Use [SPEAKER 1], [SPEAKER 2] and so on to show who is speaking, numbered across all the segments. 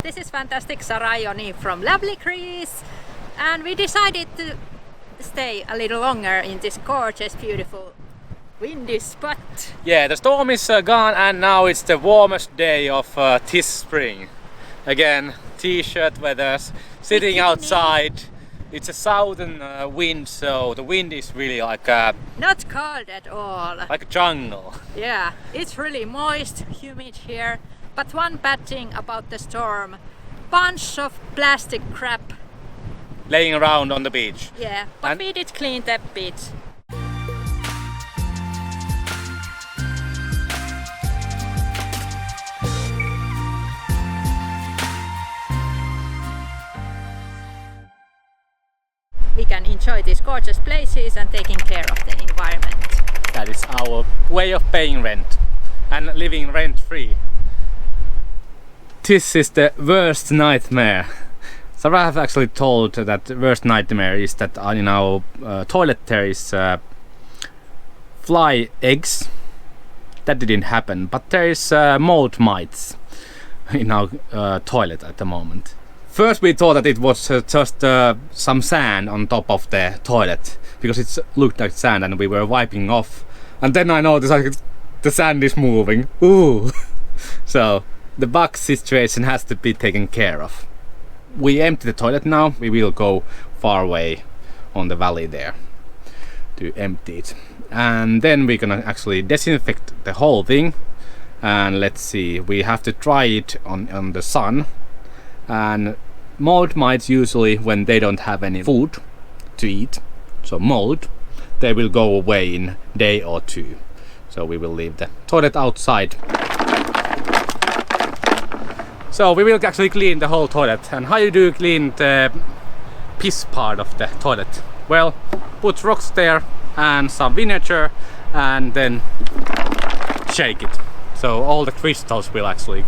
[SPEAKER 1] This is Fantastic Sarajoni from lovely Greece, and we decided to stay a little longer in this gorgeous, beautiful, windy spot.
[SPEAKER 2] Yeah, the storm is gone and now it's the warmest day of this spring. Again, t-shirt weathers, sitting outside. It's a southern wind, so the wind is really like
[SPEAKER 1] not cold at all.
[SPEAKER 2] Like a jungle.
[SPEAKER 1] Yeah, it's really moist, humid here. But one bad thing about the storm, bunch of plastic crap
[SPEAKER 2] laying around on the beach.
[SPEAKER 1] Yeah, but we did clean that beach. We can enjoy these gorgeous places and taking care of the environment.
[SPEAKER 2] That is our way of paying rent and living rent-free. This is the worst nightmare. Sarah have actually told that the worst nightmare is that in our toilet there is fly eggs. That didn't happen, but there is mold mites in our toilet at the moment. First we thought that it was just some sand on top of the toilet because it looked like sand and we were wiping off. And then I noticed like the sand is moving. Ooh! So the bug situation has to be taken care of. We empty the toilet now. We will go far away on the valley there to empty it. And then we're gonna actually disinfect the whole thing. And let's see, we have to dry it on the sun. And mold mites usually, when they don't have any food to eat, so mold, they will go away in a day or two. So we will leave the toilet outside. So we will actually clean the whole toilet. And how you do clean the piss part of the toilet? Well, put rocks there and some vinegar and then shake it. So all the crystals will actually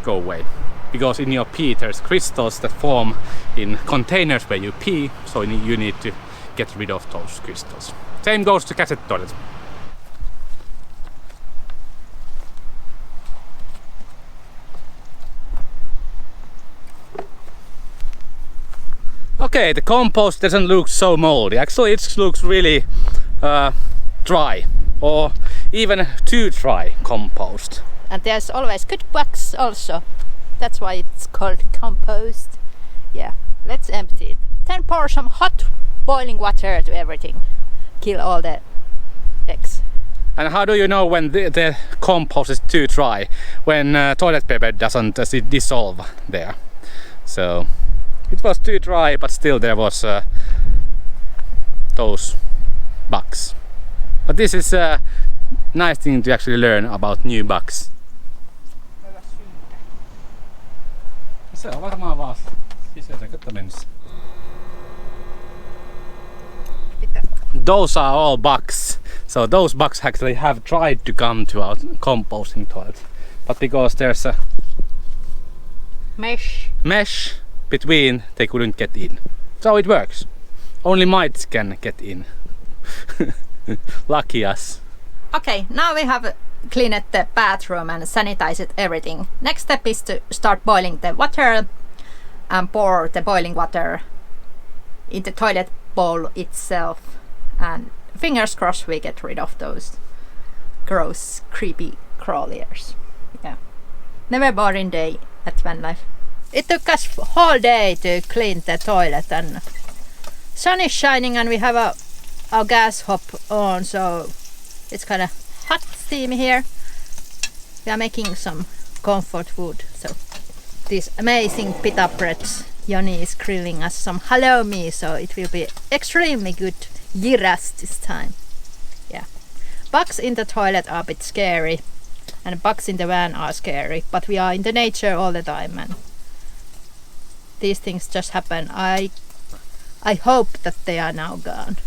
[SPEAKER 2] go away. Because in your pee there's crystals that form in containers where you pee, so you need to get rid of those crystals. Same goes to cassette toilet. Okay, the compost doesn't look so moldy. Actually, it looks really dry, or even too dry compost.
[SPEAKER 1] And there's always good bugs also. That's why it's called compost. Yeah, let's empty it. Then pour some hot boiling water to everything. Kill all the eggs.
[SPEAKER 2] And how do you know when the compost is too dry? When toilet paper doesn't dissolve there. So it was too dry, but still there was those bugs. But this is a nice thing to actually learn about new bugs. Se on varmaan vaan sisäisen mennessä. Those are all bugs. So those bugs actually have tried to come to our composting toilet. But because there's a mesh between, they couldn't get in. So it works. Only mites can get in. Lucky us.
[SPEAKER 1] Okay, now we have cleaned the bathroom and sanitized everything. Next step is to start boiling the water and pour the boiling water in the toilet bowl itself. And fingers crossed we get rid of those gross, creepy crawlers. Yeah. Never boring day at VanLife. It took us whole day to clean the toilet, and sun is shining and we have our gas hob on, so it's kind of hot, steamy here. We are making some comfort food, so these amazing pita breads. Joni is grilling us some halloumi, so it will be extremely good gyros this time. Yeah, bugs in the toilet are a bit scary, and bugs in the van are scary, but we are in the nature all the time, and these things just happen. I hope that they are now gone.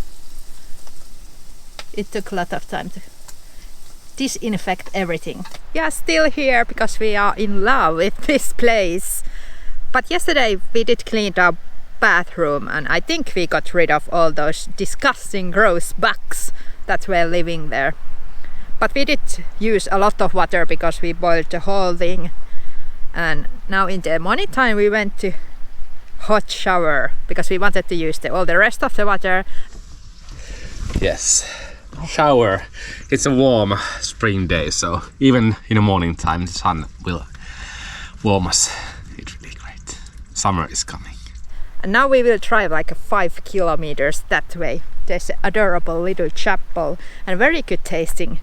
[SPEAKER 1] It took a lot of time to disinfect everything. We are still here because we are in love with this place. But yesterday we did clean our bathroom, and I think we got rid of all those disgusting gross bugs that were living there. But we did use a lot of water because we boiled the whole thing, And now in the morning time we went to hot shower because we wanted to use all the rest of the water.
[SPEAKER 2] Yes, shower. It's a warm spring day, so even in the morning time the sun will warm us. It's really great. Summer is coming.
[SPEAKER 1] And now we will drive like 5 kilometers that way. There's an adorable little chapel and very good tasting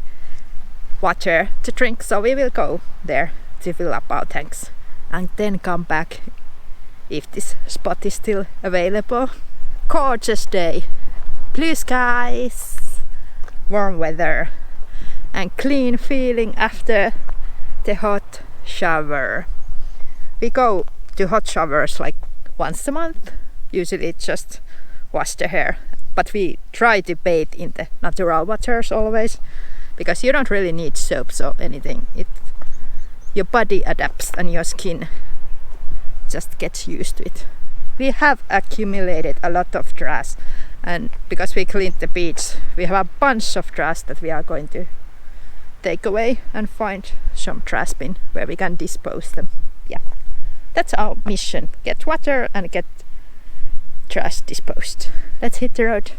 [SPEAKER 1] water to drink, so we will go there to fill up our tanks and then come back if this spot is still available. Gorgeous day, blue skies, warm weather and clean feeling after the hot shower. We go to hot showers like once a month. Usually it's just wash the hair, but we try to bathe in the natural waters always because you don't really need soaps or anything. Your body adapts and your skin just gets used to it. We have accumulated a lot of trash, and because we cleaned the beach we have a bunch of trash that we are going to take away and find some trash bin where we can dispose them. Yeah, that's our mission: get water and get trash disposed. Let's hit the road.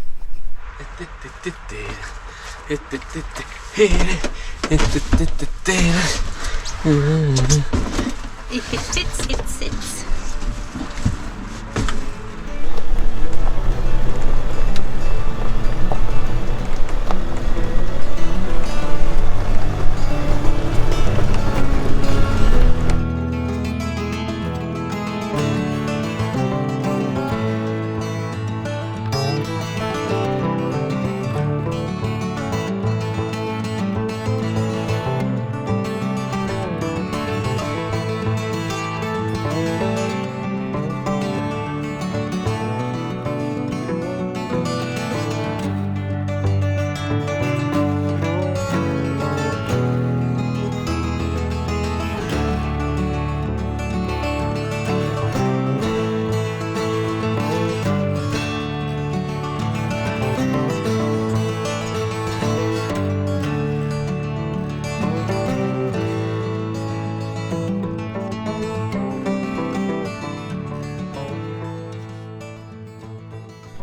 [SPEAKER 1] If it fits, it sits.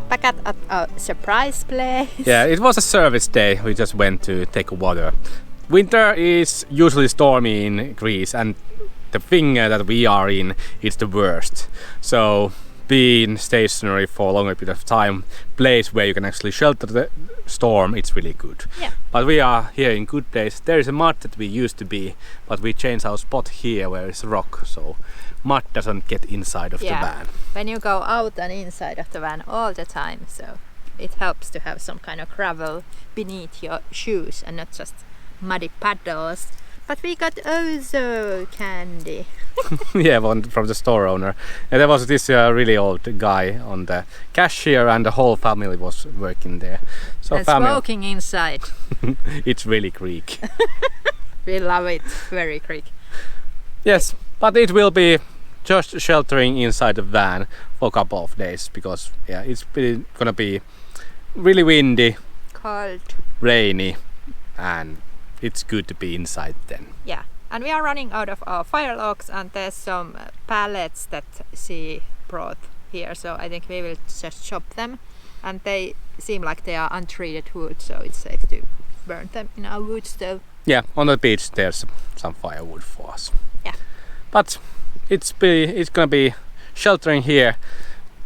[SPEAKER 1] Back at our surprise place.
[SPEAKER 2] Yeah, it was a service day. We just went to take water. Winter is usually stormy in Greece, and the thing that we are in is the worst. So being stationary for a longer period of time, place where you can actually shelter the storm, it's really good.
[SPEAKER 1] Yeah.
[SPEAKER 2] But we are here in good days. There is a mud that we used to be, but we changed our spot here where it's rock, so mud doesn't get inside of the van.
[SPEAKER 1] When you go out and inside of the van all the time, so it helps to have some kind of gravel beneath your shoes and not just muddy puddles. But we got Ozo candy.
[SPEAKER 2] Yeah, from the store owner. And there was this really old guy on the cashier, and the whole family was working there. So
[SPEAKER 1] and smoking inside.
[SPEAKER 2] It's really Greek.
[SPEAKER 1] We love it, very Greek.
[SPEAKER 2] Yes, but it will be just sheltering inside the van for a couple of days because it's gonna be really windy,
[SPEAKER 1] cold,
[SPEAKER 2] rainy, and it's good to be inside then.
[SPEAKER 1] Yeah, and we are running out of our fire logs, and there's some pallets that she brought here, so I think we will just chop them, and they seem like they are untreated wood, so it's safe to burn them in our wood stove.
[SPEAKER 2] Yeah, on the beach there's some firewood for us.
[SPEAKER 1] Yeah,
[SPEAKER 2] but it's gonna be sheltering here.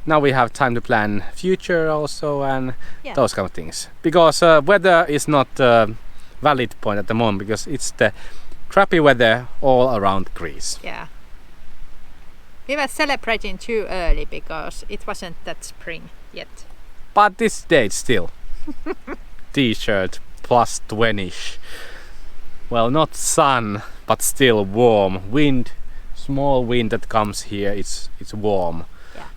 [SPEAKER 2] Now we have time to plan future also and those kind of things, because weather is not valid point at the moment because it's the crappy weather all around Greece.
[SPEAKER 1] Yeah. We were celebrating too early because it wasn't that spring yet.
[SPEAKER 2] But this date still. T-shirt plus 20-ish. Well, not sun, but still warm. Wind, small wind that comes here, it's warm.
[SPEAKER 1] Yeah.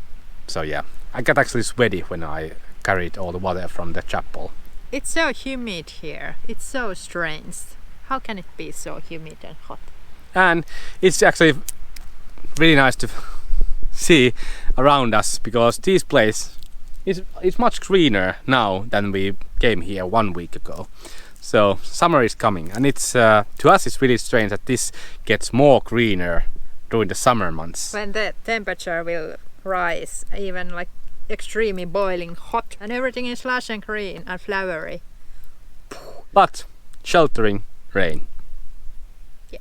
[SPEAKER 2] So yeah, I got actually sweaty when I carried all the water from the chapel.
[SPEAKER 1] It's so humid here. It's so strange. How can it be so humid and hot?
[SPEAKER 2] And it's actually really nice to see around us because this place is much greener now than we came here 1 week ago. So summer is coming, and it's to us it's really strange that this gets more greener during the summer months.
[SPEAKER 1] When the temperature will rise, even like extremely boiling hot, and everything is lush and green and flowery.
[SPEAKER 2] But sheltering rain.
[SPEAKER 1] Yeah.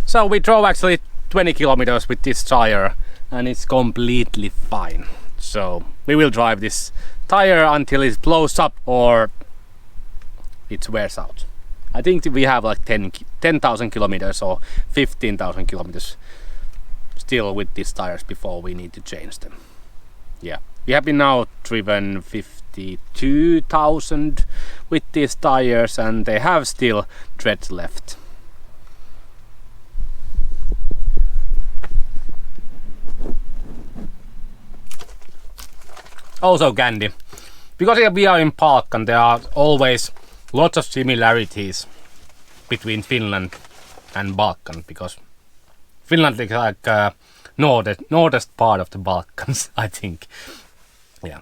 [SPEAKER 2] So we drove actually 20 kilometers with this tire and it's completely fine. So we will drive this tire until it blows up or it wears out. I think we have like 10,000 kilometers or 15,000 kilometers still with these tires before we need to change them. Yeah, we have been now driven 52,000 with these tires and they have still tread left. Also candy. Because we are in Balkan, there are always lots of similarities between Finland and Balkan, because Finland is like northest part of the Balkans, I think. Yeah.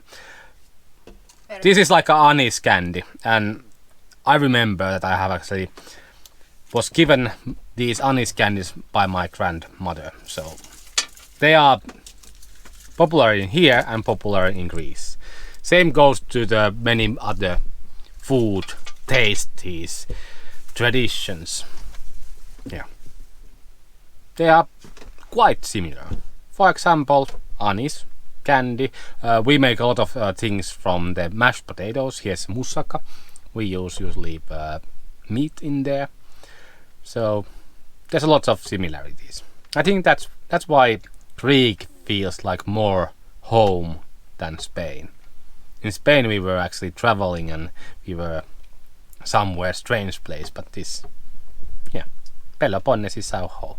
[SPEAKER 2] This is like an anise candy, and I remember that I have actually was given these anise candies by my grandmother. So they are popular in here and popular in Greece. Same goes to the many other food tastes, traditions. Yeah, they are quite similar. For example, anise candy. We make a lot of things from the mashed potatoes. Here's moussaka. We usually meat in there. So there's a lot of similarities. I think that's why Greek feels like more home than Spain. In Spain we were actually traveling and we were somewhere strange place, but this, yeah, Peloponnes is our home.